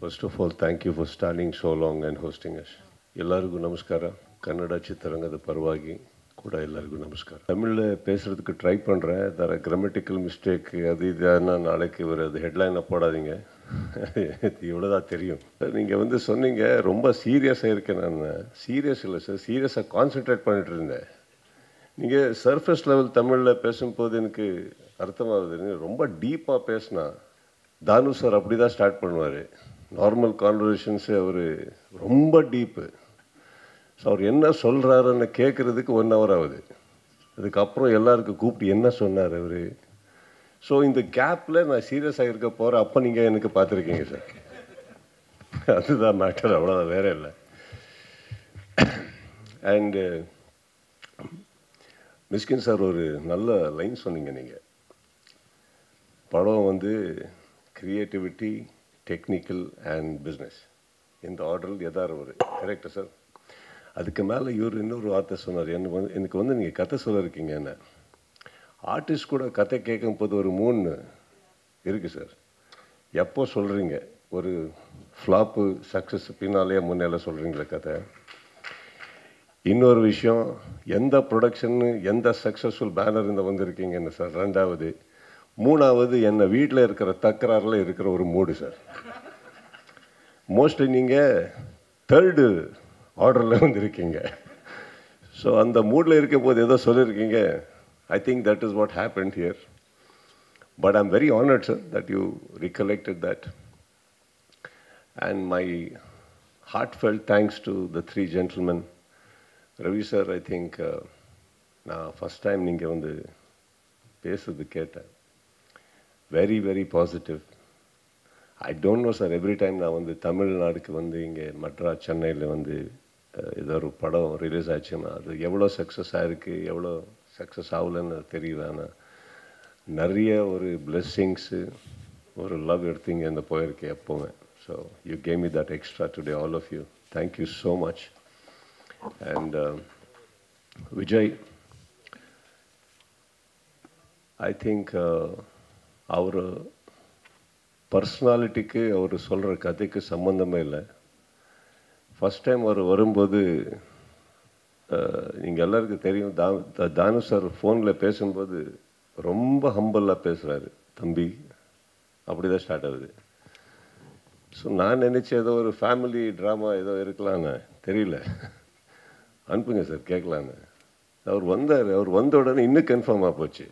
First of all, thank you for standing so long and hosting us. எல்லாருக்கும் நமஸ்காரம். கன்னட சித்திரங்கத பரவாகி கூட எல்லாருக்கும் நமஸ்காரம். தமிழில் பேசுகிறதுக்கு ட்ரை பண்ணுறேன். தர கிராமட்டிக்கல் மிஸ்டேக் அது இதுனா நாளைக்கு ஒரு அது ஹெட்லைனை போடாதீங்க. இவ்வளோதான் தெரியும். நீங்கள் வந்து சொன்னீங்க ரொம்ப சீரியஸாக இருக்கேன். நான் சீரியஸ் இல்லை சார், சீரியஸாக கான்சென்ட்ரேட் பண்ணிட்டு இருந்தேன். நீங்கள் சர்ஃபேஸ் லெவல் தமிழில் பேசும்போது எனக்கு அர்த்தமாகுது. ரொம்ப டீப்பாக பேசினா தானு சார் அப்படி தான் ஸ்டார்ட் பண்ணுவார். நார்மல் கான்வர்சேஷன்ஸு அவர் ரொம்ப டீப்பு. ஸோ அவர் என்ன சொல்கிறாருன்னு கேட்குறதுக்கு 1 hour ஆகுது. அதுக்கப்புறம் எல்லாருக்கும் கூப்பிட்டு என்ன சொன்னார் அவர். ஸோ இந்த கேப்பில் நான் சீரியஸாக இருக்க போகிறேன். அப்போ நீங்கள் எனக்கு பார்த்துருக்கீங்க சார். அதுதான் மேட்டர், அவ்வளோதான், வேற இல்லை. அண்டு மிஸ்கின் சார் ஒரு நல்ல லைன் சொன்னீங்க. நீங்கள் படம் வந்து கிரியேட்டிவிட்டி, டெக்னிக்கல் அண்ட் பிஸ்னஸ் இந்த ஆர்டரில் எதாரு ஒரு கரெக்டாக சார். அதுக்கு மேலே இவர் இன்னொரு வார்த்தை சொன்னார். எனக்கு வந்து நீங்கள் கதை சொல்லியிருக்கீங்க. என்ன ஆர்டிஸ்ட் கூட கதை கேட்கும் போது ஒரு 3 இருக்குது சார். எப்போ சொல்கிறீங்க ஒரு ஃப்ளாப்பு சக்ஸஸ் பின்னாலே முன்னாலே சொல்கிறீங்களே கதை. இன்னொரு விஷயம், எந்த ப்ரொடக்ஷன்னு எந்த சக்ஸஸ்ஃபுல் பேனர் இந்த வந்திருக்கீங்கன்னு சார். 2வது 3வது என்ன வீட்டில் இருக்கிற தக்கராறில் இருக்கிற ஒரு மூடு சார். மோஸ்ட்லி நீங்கள் 3rd ஆர்டரில் வந்திருக்கீங்க. ஸோ அந்த மூடில் இருக்க போது ஏதோ சொல்லியிருக்கீங்க. I think that is what happened here. But I am very honoured sir that you recollected that. And my heartfelt thanks to the 3 gentlemen. Ravi sir, I think நான் ஃபஸ்ட் டைம் நீங்கள் வந்து பேசுறது கேட்டேன். Very very positive. I don't know sir, every time நான் வந்து தமிழ்நாடுக்கு வந்து இங்கே மெட்ராஸ் சென்னையில் வந்து ஏதோ ஒரு படம் ரிலீஸ் ஆச்சுன்னா அது எவ்வளோ சக்ஸஸ் ஆகிருக்கு எவ்வளோ சக்ஸஸ் ஆகலன்னு தெரியல. ஆனால் நிறைய ஒரு பிளெஸ்ஸிங்ஸு ஒரு லவ் எடுத்தீங்க இந்த போயிருக்கு எப்போவுமே. So you gave me that extra today, all of you. Thank you so much. And Vijay, I think அவர் பர்சனாலிட்டிக்கு அவர் சொல்கிற கதைக்கு சம்மந்தமே இல்லை. ஃபஸ்ட் டைம் அவர் வரும்போது நீங்கள் எல்லாருக்கும் தெரியும், தானு சார் ஃபோனில் பேசும்போது ரொம்ப ஹம்பிளாக பேசுகிறாரு. தம்பி அப்படி தான் ஸ்டார்ட் ஆகுது. ஸோ நான் நினச்சேன் ஏதோ ஒரு ஃபேமிலி ட்ராமா ஏதோ இருக்கலான்னு, தெரியல. அனுப்புங்க சார் கேட்கலான்னு. அவர் வந்தார். அவர் வந்த உடனே இன்னும் கன்ஃபார்மாக போச்சு.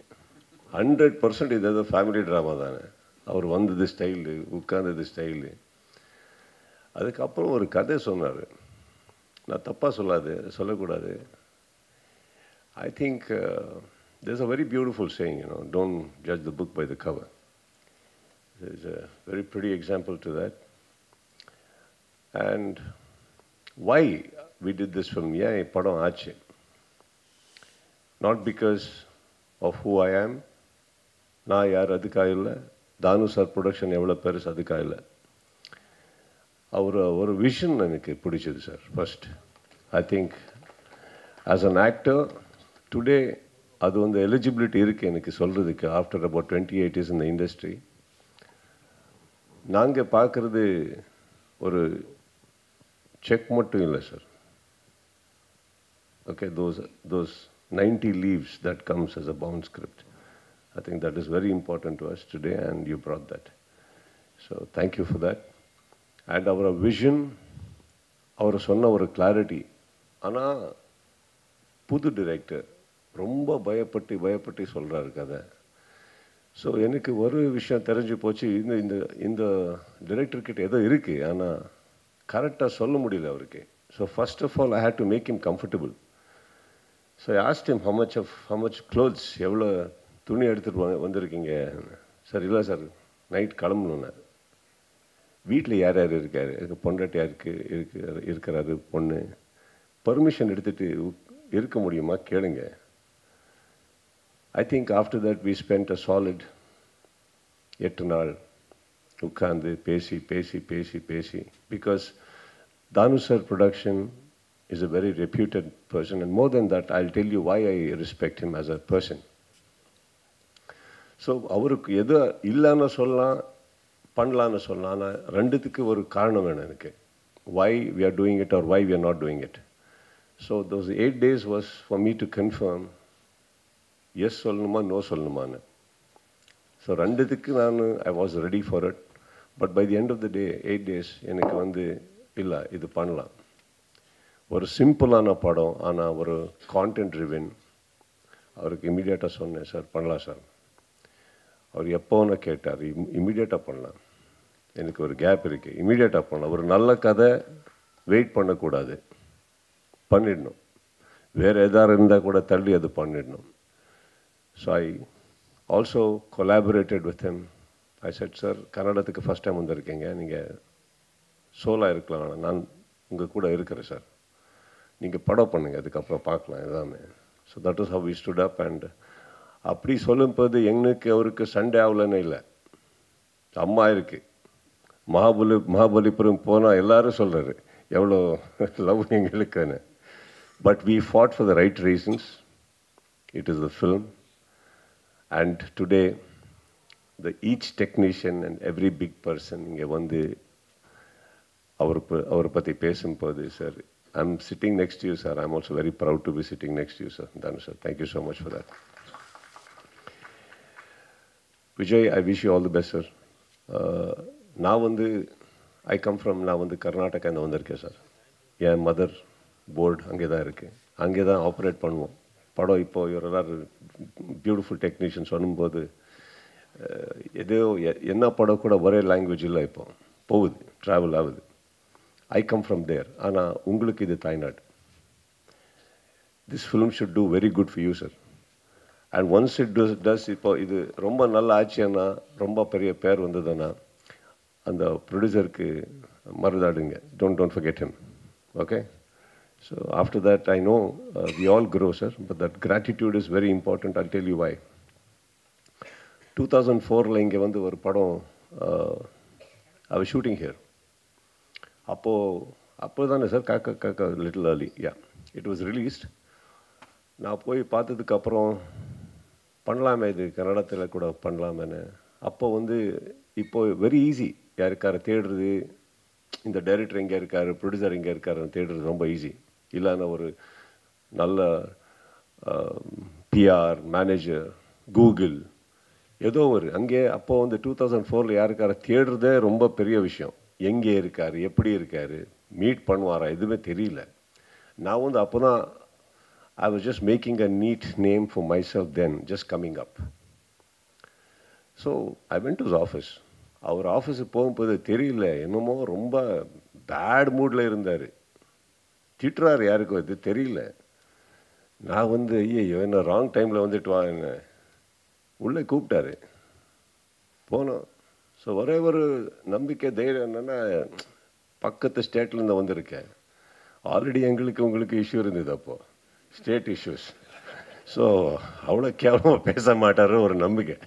100% இது ஏதோ ஃபேமிலி ட்ராமா தானே. அவர் வந்தது ஸ்டைலு, உட்கார்ந்தது ஸ்டைலு. அதுக்கப்புறம் ஒரு கதை சொன்னார். நான் தப்பாக சொல்லக்கூடாது. I think there's a very beautiful saying, don't judge the book by the cover. There's a very pretty example to that. And why we did this film, ஏன் படம் ஆச்சு, not because of who I am, நான் யார் அதுக்காக இல்லை, தானு sir production எவ்வளோ பெருசு அதுக்காக இல்லை. ஒரு விஷன் எனக்கு பிடிச்சது sir. First I think as an actor today அது வந்து எலிஜிபிலிட்டி இருக்குது எனக்கு சொல்கிறதுக்கு. ஆஃப்டர் அபவுட் 28 years இந்த இண்டஸ்ட்ரி நாங்கள் பார்க்குறது ஒரு செக் மட்டும் இல்லை sir. Okay, those 90 leaves that comes as a bound script. I think that is very important to us today and you brought that. So thank you for that. And our vision, அவர் சொன்ன ஒரு clarity. ஆனால் புது director ரொம்ப பயப்பட்டு சொல்கிறாரு கதை. So எனக்கு ஒரு விஷயம் தெரிஞ்சு போச்சு, இந்த இந்த டிரெக்டர்கிட்ட ஏதோ இருக்குது ஆனால் கரெக்டாக சொல்ல முடியல அவருக்கு. So first of all I had to make him comfortable. So I asked him how much clothes, எவ்வளோ துணி எடுத்துகிட்டு வந்திருக்கீங்க சார். இல்லை சார், நைட் கிளம்பணுன்னு. வீட்டில் யார் யார் இருக்கார், எங்கள் பொண்டாட்டி யாருக்கு இருக்கிறாரு, பொண்ணு, பர்மிஷன் எடுத்துகிட்டு இருக்க முடியுமா கேளுங்க. I think after that we spend a solid 8 நாள் உட்காந்து பேசி because Thanu sir production is a very reputed person, and more than that I'll tell you why I respect him as a person. So அவருக்கு எது இல்லைன்னு சொல்லலாம், பண்ணலான்னு சொல்லலாம். ஆனால் ரெண்டுத்துக்கு ஒரு காரணம் வேணும் எனக்கு. Why we are doing it or why we are not doing it. So those 8 days was for me to confirm yes சொல்லணுமா no சொல்லணுமான்னு. ஸோ ரெண்டுத்துக்கு I was ready for it. But by the end of the day 8 days எனக்கு இல்லை இது பண்ணலாம். ஒரு சிம்பிளான படம், ஆனால் ஒரு கான்டென்ட் ட்ரிவன். அவருக்கு இமீடியட்டாக சொன்னேன், சார் பண்ணலாம் சார். அவர் எப்போன்னு கேட்டார், இமீடியட்டாக பண்ணலாம். எனக்கு ஒரு கேப் இருக்குது, இமீடியட்டாக பண்ணலாம். ஒரு நல்ல கதை வெயிட் பண்ணக்கூடாது, பண்ணிடணும். வேறு எதாவது இருந்தால் கூட தள்ளி அது பண்ணிடணும். So I also collaborated with him. I said, sir கன்னடத்துக்கு ஃபஸ்ட் டைம் வந்திருக்கீங்க, நீங்கள் சோலாக இருக்கலாம், நான் உங்கள் கூட இருக்கிறேன் சார், நீங்கள் படம் பண்ணுங்கள், அதுக்கப்புறம் பார்க்கலாம் எல்லாமே. So that is how we stood up. And அப்படி சொல்லும்போது எங்களுக்கு அவருக்கு சண்டே ஆகலன்னு இல்லை, அம்மா இருக்குது. மகாபலிபுரம் போனால் எல்லாரும் சொல்கிறாரு எவ்வளோ லவ் எங்களுக்குன்னு. But we fought for the right reasons. It is the film. And today each technician and every big person இங்கே அவரை பற்றி பேசும்போது, sir I'm sitting next to you, sir. I'm also very proud to be sitting next to you, sir. Danu, sir. Thank you so much for that. Vijay, I wish you all the best, sir. I come from Karnataka and vandirken, sir. Yeah, mother board ange da irukke. Ange da operate பண்ணுவோம். படம் இப்போ எல்லாரும் beautiful technicians வரும்போது ஏதோ என்ன படம் கூட ஒரே லாங்குவேஜ் இல்லை, இப்போ போகுது, ட்ராவல் ஆகுது. I come from there. ஆனால் உங்களுக்கு இது தாய்நாடு. This film should do very good for you, sir. And once it does, இப்போ இது ரொம்ப நல்ல ஆச்சுன்னா, ரொம்ப பெரிய பேர் வந்ததுன்னா, அந்த ப்ரொடியூசருக்கு மருதாடுங்க. Don't forget him. Okay? So after that, I know we all grow, sir. But that gratitude is very important. I'll tell you why. 2004 இங்கே ஒரு படம், I was shooting here. அப்போ தானே சார் காக்கா little early, yeah, it was released. நான் போய் பார்த்ததுக்கப்புறம் பண்ணலாமே, இது கன்னடத்தில் கூட பண்ணலாமேன்னு. அப்போ இப்போ வெரி ஈஸி, யாருக்கார தேடுறது, இந்த டைரக்டர் எங்கே இருக்கார், ப்ரொடியூசர் எங்கே இருக்காருன்னு தேடுறது ரொம்ப ஈஸி. இல்லைன்னா ஒரு நல்ல பிஆர் மேனேஜர், கூகுள், ஏதோ ஒரு அங்கே அப்போ 2004 யாருக்கார தேடுறதே ரொம்ப பெரிய விஷயம். எங்கே இருக்கார், எப்படி இருக்கார், மீட் பண்ணுவாரா, எதுவுமே தெரியல. நான் அப்போ தான் I was just making a neat name for myself then, just coming up. So I went to office. அவர் ஆஃபீஸுக்கு போகும்போது தெரியல, என்னமோ ரொம்ப பேட் மூடில் இருந்தார். திட்டுறாரு, யாருக்கும் இது தெரியல. நான் ஐயோ என்ன ராங் டைமில் வந்துட்டு வா, என்ன உள்ளே கூப்பிட்டாரு, போனோம். ஸோ ஒரே ஒரு நம்பிக்கை, தைரியம் என்னென்னா, பக்கத்து ஸ்டேட்லேருந்து வந்திருக்கேன். ஆல்ரெடி உங்களுக்கு இஷ்யூ இருந்தது அப்போது, ஸ்டேட் இஷ்யூஸ். ஸோ அவ்வளோ கேவலமாக பேச மாட்டார் ஒரு நம்பிக்கை.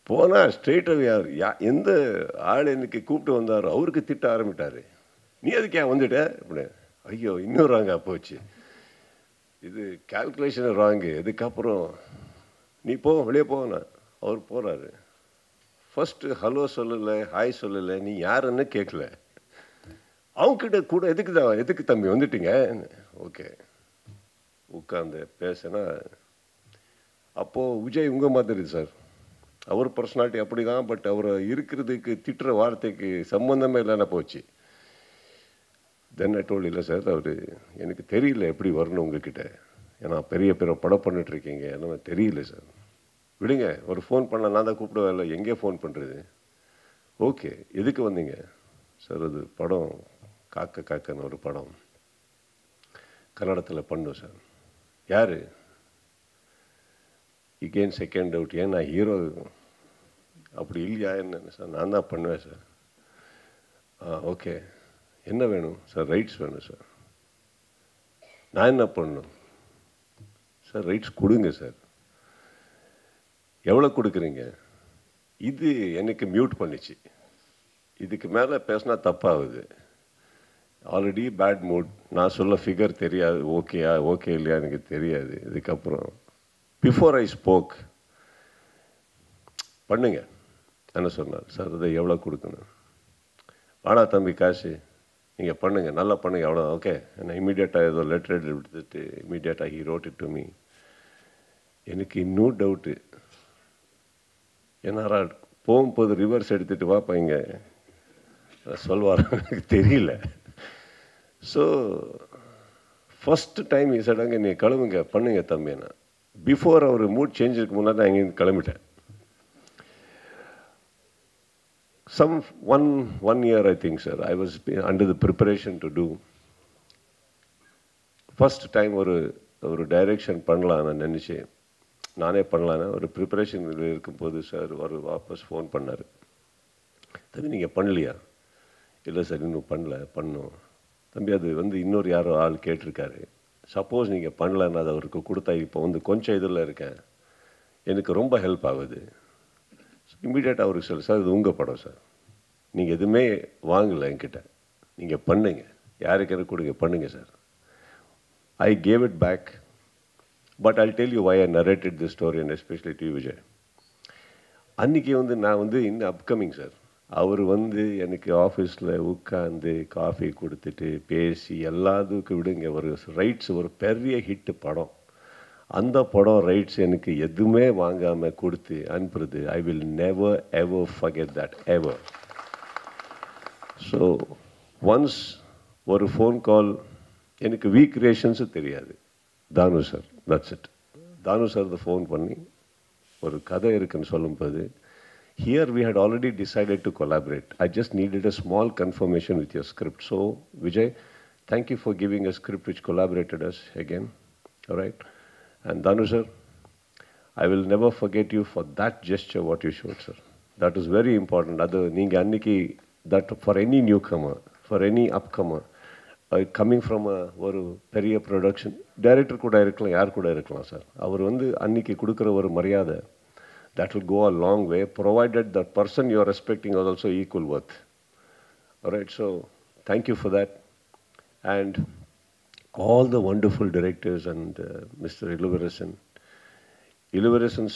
போனால் ஸ்ட்ரெயிட்டாக எந்த ஆள் எனக்கு கூப்பிட்டு வந்தாரோ அவருக்கு திட்ட ஆரம்பிட்டார். நீ அதுக்கு ஏன் வந்துட்ட அப்படி. ஐயோ இன்னும் ராங்கா போச்சு, இது கால்குலேஷன் ராங்கு. இதுக்கப்புறம் நீ போ, வெளியே போனா. அவர் போகிறாரு. ஃபஸ்ட்டு ஹலோ சொல்லலை, ஹாய் சொல்லலை, நீ யாருன்னு கேட்கல. அவங்கக்கிட்ட கூட எதுக்கு தம்பி வந்துட்டீங்க, ஓகே உட்காந்து பேசினா. அப்போது விஜய் உங்கள் மாதிரி சார், அவர் பர்சனாலிட்டி அப்படி தான். பட் அவரை இருக்கிறதுக்கு திட்டுற வார்த்தைக்கு சம்மந்தமே இல்லைன்னா போச்சு. தென் ஐ டோல்ட், இல்லை சார், அவர் எனக்கு தெரியல எப்படி வரணும் உங்ககிட்ட, ஏன்னா பெரிய படம் பண்ணிட்டுருக்கீங்க, என்ன தெரியல சார், விடுங்க. ஒரு ஃபோன் பண்ண நான் தான் கூப்பிடுவேன், இல்லை எங்கே ஃபோன் பண்ணுறது. ஓகே, எதுக்கு வந்தீங்க சார்? அது படம் காக்கன்னு ஒரு படம் கன்னடத்தில் பண்ணும் சார். யார்? இகேன் செகண்ட் டவுட், ஏன் நான் ஹீரோ அப்படி இல்லையா என்ன சார்? நான் தான் பண்ணுவேன் சார். ஓகே, என்ன வேணும் சார்? ரைட்ஸ் வேணும் சார். நான் என்ன பண்ணணும் சார்? ரைட்ஸ் கொடுங்க சார். எவ்வளோ கொடுக்குறீங்க? இது எனக்கு மியூட் பண்ணிச்சு. இதுக்கு மேலே பேசினா தப்பாகுது. Already bad mood. நான் சொல்ல ஃபிகர் தெரியாது, ஓகே இல்லையா எனக்கு தெரியாது. இதுக்கப்புறம் பிஃபோர் ஐ ஸ்போக், பண்ணுங்க என்ன சொன்னார், சார் அதை எவ்வளோ கொடுக்கணும், வாடா தம்பி காசு நீங்கள் பண்ணுங்கள், நல்லா பண்ணுங்கள், எவ்வளோ ஓகே. நான் இமீடியட்டாக ஏதோ லெட்டர் எடுத்துட்டு இமீடியட்டாக he wrote it to me. எனக்கு இன்னும் டவுட்டு, ஏன்னாரா போகும்போது ரிவர்ஸ் எடுத்துகிட்டு வாப்பா இங்கே சொல்வார், எனக்கு தெரியல. ஸோ ஃபஸ்ட்டு டைம் சடங்க நீ கிளம்புங்க பண்ணுங்க தம்பினா, பிஃபோர் அவர் மூட் சேஞ்சுக்கு முன்னாடி நான் இங்கேருந்து கிளம்பிட்டேன். one year I think, sir, I was under the preparation to do. First time ஒரு டைரக்ஷன் பண்ணலாம் நான் நினச்சேன், நானே பண்ணலான்னு ஒரு ப்ரிப்பரேஷன் இருக்கும்போது சார் வாபஸ் ஃபோன் பண்ணார். தம்பி நீங்கள் பண்ணலையா? இல்லை சார் இன்னும் பண்ணோம் தம்பி, அது இன்னொரு யாரோ ஆள் கேட்டிருக்காரு, சப்போஸ் நீங்கள் பண்ணலன்னா அது அவருக்கு கொடுத்தா இப்போ கொஞ்சம் இதில் இருக்கேன், எனக்கு ரொம்ப ஹெல்ப் ஆகுது. இம்மிடியேட்டாக அவருக்கு சொல்ல, சார் இது உங்கள் படம் சார், நீங்கள் எதுவுமே வாங்கலை என்கிட்ட, நீங்கள் பண்ணுங்க, யாருக்கு எனக்கு கொடுங்க பண்ணுங்க sir. I gave it back, but I'll tell you why I narrated this story, and especially to you, Vijay. அன்றைக்கி நான் இந்த அப்கமிங் சார், அவர் எனக்கு ஆஃபீஸில் உட்காந்து காஃபி கொடுத்துட்டு பேசி எல்லாத்துக்கும் விடுங்க, ஒரு ரைட்ஸ் ஒரு பெரிய ஹிட்டு படம், அந்த படம் ரைட்ஸ் எனக்கு எதுவுமே வாங்காமல் கொடுத்து அனுப்புறது, I will never ever forget that ever. So once ஒரு ஃபோன் கால், எனக்கு வீக் கிரியேஷன்ஸு தெரியாது, தானு sir, that's it. Thanu sir phone பண்ணி ஒரு கதை இருக்குன்னு சொல்லும்போது, here we had already decided to collaborate. I just needed a small confirmation with your script. So, Vijay, thank you for giving a script which collaborated us again. All right? And Danu sir, I will never forget you for that gesture what you showed, sir. That is very important. That for any newcomer, for any upcomer, coming from ஒரு பெரிய production director கூட இருக்கலாம், யார் கூட இருக்கலாம் sir, அவர் அன்னைக்கு கொடுக்குற ஒரு மரியாதை, that will go a long way, provided the person you are respecting is also equal worth. All right, so thank you for that. And all the wonderful directors and Mr. Iluvarasan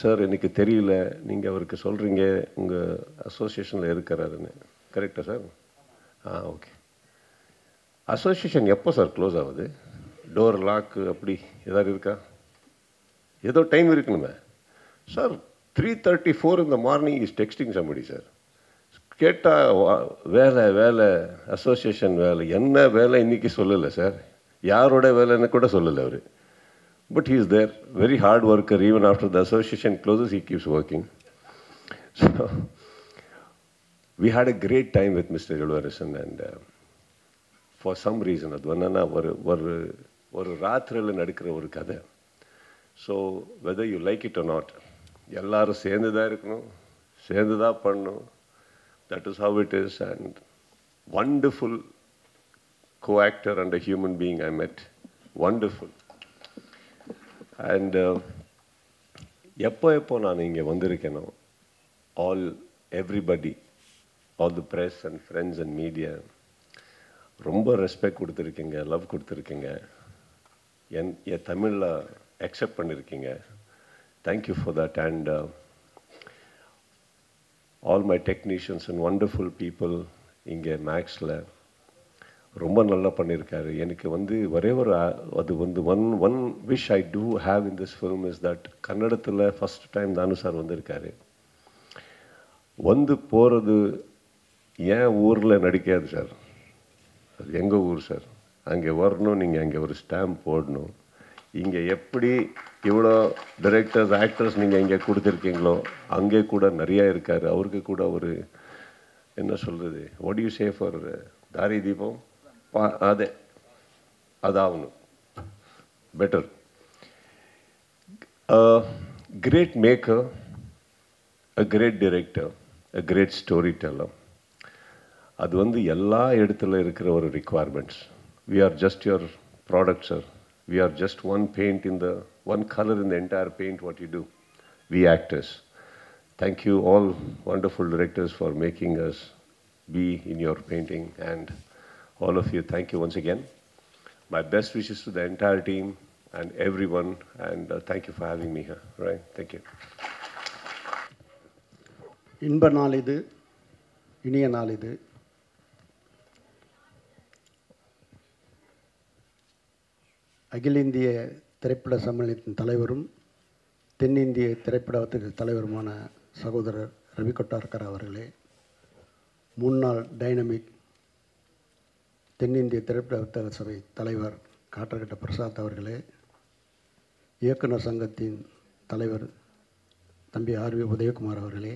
sir, எனக்கு தெரியல, நீங்கள் அவருக்கு சொல்கிறீங்க உங்கள் அசோசியேஷனில் இருக்கிறாருன்னு, கரெக்டா sir? Okay. Association எப்போ sir close ஆகுது? டோர் லாக்கு அப்படி ஏதாவது இருக்கா? ஏதோ டைம் இருக்கணுமே sir. 3:34 in the morning is texting somebody, sir. கேட்டால் வேலை அசோசியேஷன் வேலை, என்ன வேலை இன்னைக்கு சொல்லலை சார், யாரோட வேலைன்னு கூட சொல்லலை அவர். But he is there, very hard worker, even after the association closes he keeps working. So we had a great time with Mr. Iluvarasan, and for some reason அது என்னன்னா ஒரு ராத்திரியில் நடக்கிற ஒரு கதை. So whether you like it or not, எல்லாரும் சேர்ந்து தான் இருக்கணும், சேர்ந்து தான் பண்ணணும். That is how it is. And wonderful co-actor and a human being I met. Wonderful. And எப்போ நான் இங்கே வந்திருக்கேனோ, everybody, all the press and friends and media, ரொம்ப ரெஸ்பெக்ட் கொடுத்துருக்கீங்க, லவ் கொடுத்துருக்கீங்க, என் தமிழில் அக்செப்ட் பண்ணியிருக்கீங்க. Thank you for that. And all my technicians and wonderful people இங்கே மேக்ஸில் ரொம்ப நல்லா பண்ணியிருக்காரு. எனக்கு whatever அது one wish I do have in this film is that கன்னடத்தில் ஃபஸ்ட் டைம் தானு சார் வந்திருக்காரு. போகிறது ஏன் ஊரில் நடிக்காது சார், அது எங்கள் ஊர் சார், அங்கே வரணும், நீங்கள் அங்கே ஒரு ஸ்டாம்ப் போடணும். இங்கே எப்படி இவ்வளோ டைரக்டர்ஸ் ஆக்டர்ஸ் நீங்கள் இங்கே கொடுத்துருக்கீங்களோ அங்கே கூட நிறையா இருக்கார். அவருக்கு கூட ஒரு என்ன சொல்கிறது, வாட் யூ சே ஃபார் தாரி தீபம், அதாகணும் better. Great maker, a great director, a great storyteller. அது எல்லா இடத்துல இருக்கிற ஒரு requirements. We are just your product, sir. We are just one color in the entire paint what you do. We actors. Thank you all wonderful directors for making us be in your painting, and all of you, thank you once again. My best wishes to the entire team and everyone, and thank you for having me here. Right? Thank you. இன்ப நாள் இது, இனிய நாள் இது. அகில இந்திய திரைப்பட சம்மேளனத்தின் தலைவரும் தென்னிந்திய திரைப்படத்துக்கு தலைவருமான சகோதரர் ரவி கொட்டார்கர் அவர்களே, முன்னாள் டைனமிக் தென்னிந்திய திரைப்பட வர்த்தக சபை தலைவர் காற்றகட்ட பிரசாத் அவர்களே, இயக்குனர் சங்கத்தின் தலைவர் தம்பி ஆர்வி உதயகுமார் அவர்களே,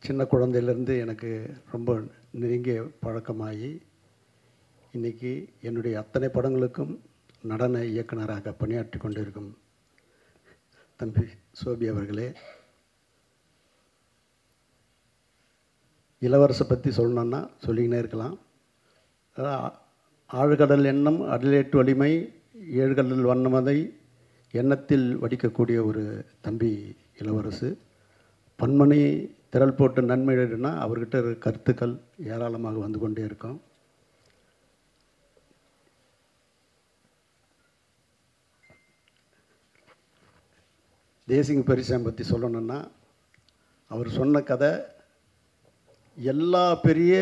சின்ன குழந்தையிலேருந்து எனக்கு ரொம்ப நெருங்கிய பழக்கமாகி இன்றைக்கி என்னுடைய அத்தனை படங்களுக்கும் நடன இயக்குனராக பணியாற்றி கொண்டிருக்கும் தம்பி சோபி அவர்களே, இளவரசை பற்றி சொல்லணுன்னா சொல்லிக்கினே இருக்கலாம். ஆழ்கடல் எண்ணம் அடலேட்டு வலிமை ஏழ்கடல் வண்ணமதை எண்ணத்தில் வடிக்கக்கூடிய ஒரு தம்பி இளவரசு. பன்மணி திரள் போட்டு நன்மை எழுதுனா அவர்கிட்ட கருத்துக்கள் ஏராளமாக வந்து கொண்டே இருக்கும். தேசிங்க பெரியசாமி பற்றி சொல்லணுன்னா அவர் சொன்ன கதை எல்லா பெரிய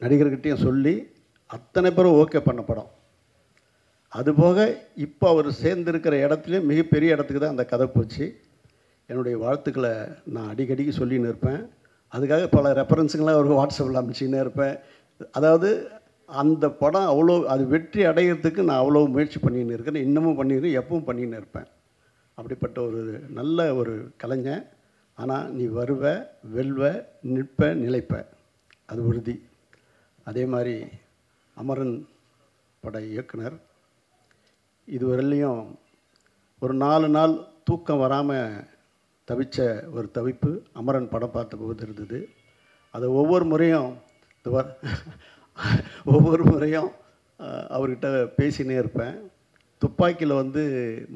நடிகர்கிட்டையும் சொல்லி அத்தனை பேரும் ஓகே பண்ண படம். அதுபோக இப்போ அவர் சேர்ந்திருக்கிற இடத்துலையும் மிகப்பெரிய இடத்துக்கு தான் அந்த கதை போச்சு. என்னுடைய வாழ்த்துக்களை நான் அடிக்கடிக்கு சொல்லின்னு இருப்பேன். அதுக்காக பல ரெஃபரன்ஸுங்களாம் அவருக்கு வாட்ஸ்அப்பில் அனுப்பிச்சின்னே இருப்பேன். அதாவது அந்த படம் அவ்வளோ அது வெற்றி அடையிறதுக்கு நான் அவ்வளோ முயற்சி பண்ணின்னு இருக்கேன், இன்னமும் பண்ணிடுறேன், எப்பவும் பண்ணின்னு இருப்பேன். அப்படிப்பட்ட ஒரு நல்ல ஒரு கலைஞன். ஆனால் நீ வருவ, வெல்வ, நிற்ப, நிலைப்ப, அது உறுதி. அதே மாதிரி அமரன் பட இயக்குனர் இதுவரையிலையும் ஒரு 4 நாள் தூக்கம் வராமல் தவிச்ச ஒரு தவிப்பு அமரன் படம் பார்த்த போது இருந்தது. அதை ஒவ்வொரு முறையும் அவர்கிட்ட பேசினே இருப்பேன். துப்பாக்கியில்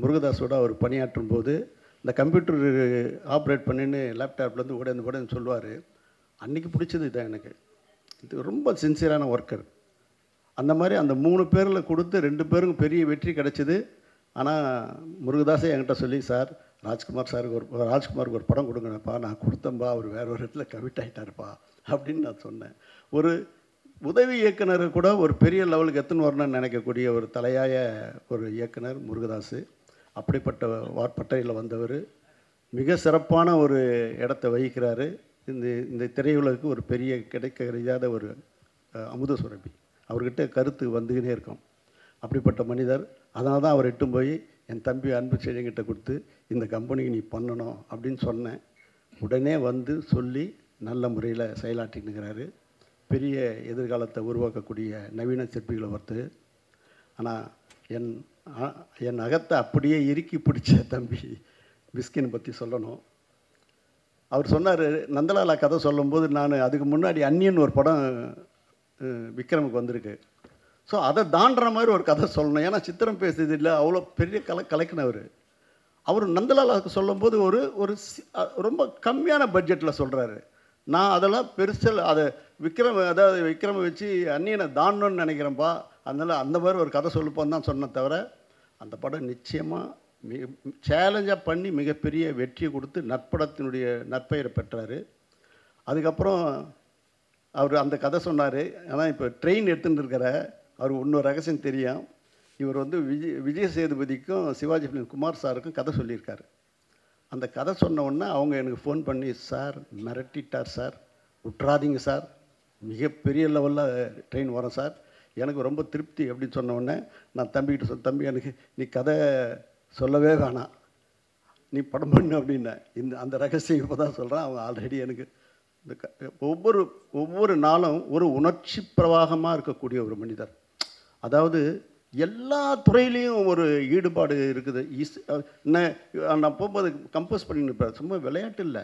முருகதாஸோட அவர் பணியாற்றும் போது இந்த கம்ப்யூட்டர் ஆப்ரேட் பண்ணின்னு லேப்டாப்லேருந்து உடனே சொல்லுவார், அன்றைக்கி பிடிச்சது இதான் எனக்கு, இது ரொம்ப சின்சியரான ஒர்க்கர். அந்த மாதிரி அந்த 3 பேரில் கொடுத்து 2 பேருக்கும் பெரிய வெற்றி கிடச்சிது. ஆனால் முருகதாஸே என்கிட்ட சொல்லி, சார் ராஜ்குமாருக்கு ஒரு படம் கொடுங்கப்பா, நான் கொடுத்தேன்பா, அவர் வேற ஒரு இடத்துல கமிட் ஆகிட்டாருப்பா அப்படின்னு நான் சொன்னேன். ஒரு உதவி இயக்குனர் கூட ஒரு பெரிய லெவலுக்கு எத்தனை வரணும்னு நினைக்கக்கூடிய ஒரு தலையாய ஒரு இயக்குனர் முருகதாஸ். அப்படிப்பட்ட வார்பட்டையில் வந்தவர் மிக சிறப்பான ஒரு இடத்த வகிக்கிறாரு. இந்த திரையுலகுக்கு ஒரு பெரிய கிடைக்காத ஒரு அமுத சுரபி. அவர்கிட்ட கருத்து வந்துக்கினே இருக்கும். அப்படிப்பட்ட மனிதர். அதனால தான் அவர் எட்டும் போய் என் தம்பி அன்பு செழியங்கிட்ட கொடுத்து இந்த கம்பெனிக்கு நீ பண்ணணும் அப்படின்னு சொன்னேன். உடனே சொல்லி நல்ல முறையில் செயலாற்றினுக்கிறாரு. பெரிய எதிர்காலத்தை உருவாக்கக்கூடிய நவீன சிற்பிகளை ஒருத்தர். ஆனால் என் அகத்தை அப்படியே இறுக்கி பிடிச்ச தம்பி பிஸ்கினை பற்றி சொல்லணும். அவர் சொன்னார், நந்தலாலா கதை சொல்லும்போது நான் அதுக்கு முன்னாடி அந்நியன் ஒரு படம் விக்ரமுக்கு வந்திருக்கு. ஸோ அதை தாண்டுற மாதிரி ஒரு கதை சொல்லணும். ஏன்னா சித்திரம் பேசுறது இல்லை, அவ்வளோ பெரிய கலைக்கினவர். அவர் நந்தலாலாவுக்கு சொல்லும்போது ஒரு ரொம்ப கம்மியான பட்ஜெட்டில் சொல்கிறாரு. நான் அதெல்லாம் பெருசில் அதை விக்ரமை வச்சு அந்நியனை தாண்டணும்னு நினைக்கிறேன்ப்பா, அதனால் அந்த மாதிரி ஒரு கதை சொல்லுப்போன்னு தான் சொன்ன தவிர, அந்த படம் நிச்சயமாக சேலஞ்சாக பண்ணி மிகப்பெரிய வெற்றியை கொடுத்து நற்படத்தினுடைய நற்பெயரை பெற்றார். அதுக்கப்புறம் அவர் அந்த கதை சொன்னார். ஆனால் இப்போ ட்ரெயின் எடுத்துகிட்டு இருக்கிற அவர் இன்னொரு ரகசியம் தெரியும். இவர் விஜய் சேதுபதிக்கும் சிவாஜி குமார் சாருக்கும் கதை சொல்லியிருக்காரு. அந்த கதை சொன்ன உடனே அவங்க எனக்கு ஃபோன் பண்ணி, சார் மிரட்டிட்டார் சார், விட்றாதீங்க சார், மிகப்பெரிய லெவலில் ட்ரெயின் வரும் சார், எனக்கு ரொம்ப திருப்தி அப்படின்னு சொன்ன உடனே நான் தம்பிக்கிட்ட தம்பி எனக்கு நீ கதை சொல்லவே வேணாம், நீ படம் பண்ணு அப்படின்னேன். அந்த ரகசியம் இப்போ தான் சொல்கிறேன். அவங்க ஆல்ரெடி எனக்கு இந்த ஒவ்வொரு நாளும் ஒரு உணர்ச்சி பிரவாகமாக இருக்கக்கூடிய ஒரு மனிதர். அதாவது எல்லா துறையிலையும் ஒரு ஈடுபாடு இருக்குது. நான் போகும்போது கம்போஸ் பண்ணின்னு இருப்பேன். சும்மா விளையாட்டு இல்லை,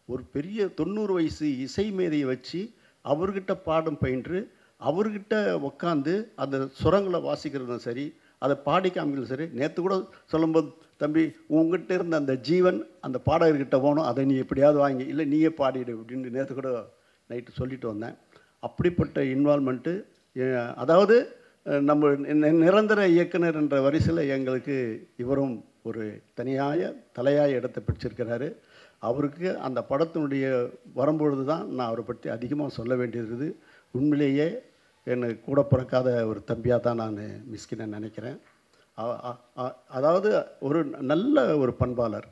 ஒரு பெரிய 90 வயசு இசை மேதையை வச்சு அவர்கிட்ட பாடம் பயின்று அவர்கிட்ட உட்காந்து அந்த சுரங்களை வாசிக்கிறதும் சரி, அதை பாடி காமிக்கிறதும் சரி. நேற்று கூட சொல்லும்போது, தம்பி உங்ககிட்ட இருந்த அந்த ஜீவன் அந்த பாடகர்கிட்ட போகணும், அதை நீ எப்படியாவது வாங்கி இல்லை நீயே பாடிடு அப்படின்னு நேற்று கூட நைட்டு சொல்லிட்டு வந்தேன். அப்படிப்பட்ட இன்வால்மெண்ட்டு. அதாவது நம்ம நிரந்தர இயக்குனர் என்ற வரிசையில் எங்களுக்கு இவரும் ஒரு தலையாய இடத்தை பிடிச்சிருக்கிறாரு. அவருக்கு அந்த படத்தினுடைய வரும்பொழுது தான் நான் அவரை பற்றி அதிகமாக சொல்ல வேண்டியிருக்குது. உண்மையிலேயே எனக்கு கூட பிறக்காத ஒரு தம்பியாக தான் நான் மிஸ்கினை நினைக்கிறேன். அதாவது ஒரு நல்ல ஒரு பண்பாளர்.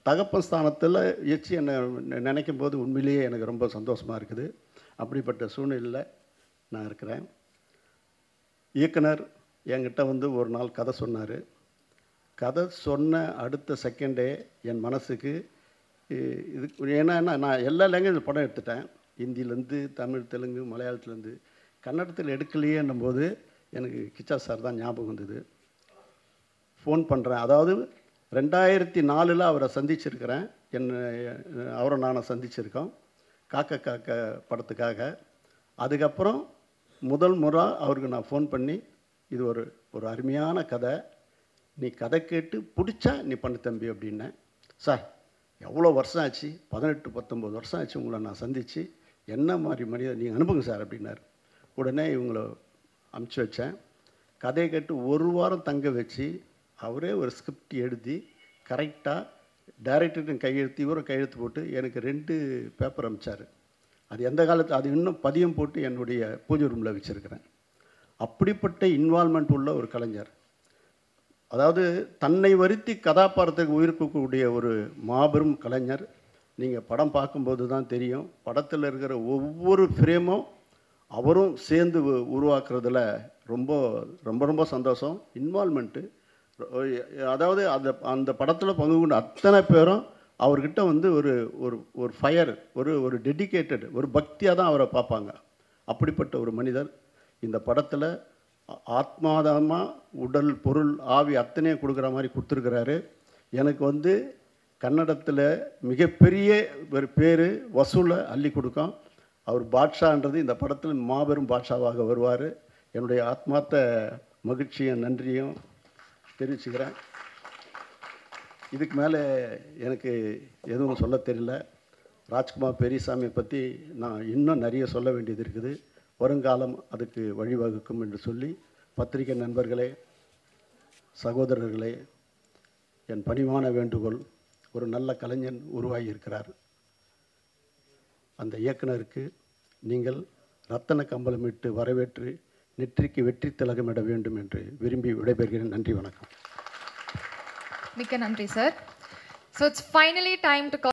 தகப்பன் ஸ்தானத்தில் எச்சி என்னை நினைக்கும் போது உண்மையிலேயே எனக்கு ரொம்ப சந்தோஷமாக இருக்குது. அப்படிப்பட்ட சூழ்நிலையில் நான் இருக்கிறேன். இயக்குனர் என்கிட்ட வந்து ஒரு நாள் கதை சொன்னார். கதை சொன்ன அடுத்த செகண்டே என் மனசுக்கு இது ஏன்னா நான் எல்லா லாங்குவேஜ் படம் எடுத்துட்டேன். ஹிந்திலேருந்து தமிழ், தெலுங்கு, மலையாளத்துலேருந்து. கன்னடத்தில் எடுக்கலையேன்னும் போது எனக்கு கிச்சா சார் தான் ஞாபகம் வந்தது. ஃபோன் பண்ணுறேன். அதாவது 2004 அவரை சந்திச்சிருக்கிறேன். அவரை நானை சந்திச்சிருக்கோம் காக்க காக்க படத்துக்காக. அதுக்கப்புறம் முதல் முறை அவருக்கு நான் ஃபோன் பண்ணி, இது ஒரு அருமையான கதை, நீ கதை கேட்டு பிடிச்சா நீ பண்ணு தம்பி அப்படின்னேன். சார் எவ்வளோ வருஷம் ஆச்சு, 18-19 வருஷம் ஆச்சு உங்களை நான் சந்தித்து, என்ன மாதிரி மனிதர் நீங்கள் அனுப்புங்க சார் அப்படின்னார். உடனே இவங்கள அனுப்பிச்சி வச்சேன். கதையை கேட்டு ஒரு வாரம் தங்க வச்சு அவரே ஒரு ஸ்கிரிப்ட் எழுதி கரெக்டாக டைரக்டர்கிட்ட கையெழுத்து இவரும் கையெழுத்து போட்டு எனக்கு 2 பேப்பர் அனுப்பிச்சார். அது எந்த காலத்து அது இன்னும் பதியம் போட்டு என்னுடைய பூஜை ரூமில் வச்சுருக்கிறேன். அப்படிப்பட்ட இன்வால்மெண்ட் உள்ள ஒரு கலைஞர். அதாவது தன்னை வருத்தி கதாபாத்திரத்துக்கு உயிர்க்கக்கூடிய ஒரு மாபெரும் கலைஞர். நீங்கள் படம் பார்க்கும்போது தான் தெரியும். படத்தில் இருக்கிற ஒவ்வொரு ஃப்ரேமும் அவரும் சேர்ந்து உருவாக்குறதுல ரொம்ப ரொம்ப ரொம்ப சந்தோஷம். இன்வால்மெண்ட்டு, அதாவது அந்த படத்தில் பங்கு கொண்ட அத்தனை பேரும் அவர்கிட்ட வந்து ஒரு ஃபயர், ஒரு டெடிக்கேட்டட், ஒரு பக்தியாக தான் அவரை பார்ப்பாங்க. அப்படிப்பட்ட ஒரு மனிதர் இந்த படத்தில் ஆத்மாதமாக உடல், பொருள், ஆவி அத்தனையும் கொடுக்குற மாதிரி கொடுத்துருக்கிறாரு. எனக்கு வந்து கன்னடத்தில் மிகப்பெரிய ஒரு பேர் வசூலை அள்ளி கொடுக்கும். அவர் பாட்ஷான்றது இந்த படத்தில் மாபெரும் பாட்ஷாவாக வருவார். என்னுடைய ஆத்மார்த்த மகிழ்ச்சியும் நன்றியும் தெரிவிச்சுக்கிறேன். இதுக்கு மேலே எனக்கு எதுவும் சொல்ல தெரியல. ராஜ்குமார் பெரியசாமியை பற்றி நான் இன்னும் நிறைய சொல்ல வேண்டியது இருக்குது. வருங்காலம் அதுக்கு வழிவகுக்கும் என்று சொல்லி, பத்திரிகை நண்பர்களே, சகோதரர்களே, என் பணிவான வேண்டுகோள், ஒரு நல்ல கலைஞன் உருவாகி இருக்கிறார். அந்த இயக்குனருக்கு நீங்கள் ரத்தன கம்பளமிட்டு வரவேற்று நெற்றிக்கு வெற்றி திலகமிட வேண்டும் என்று விரும்பி விடைபெறுகிறேன். நன்றி, வணக்கம். மிக்க நன்றி sir. So it's finally time to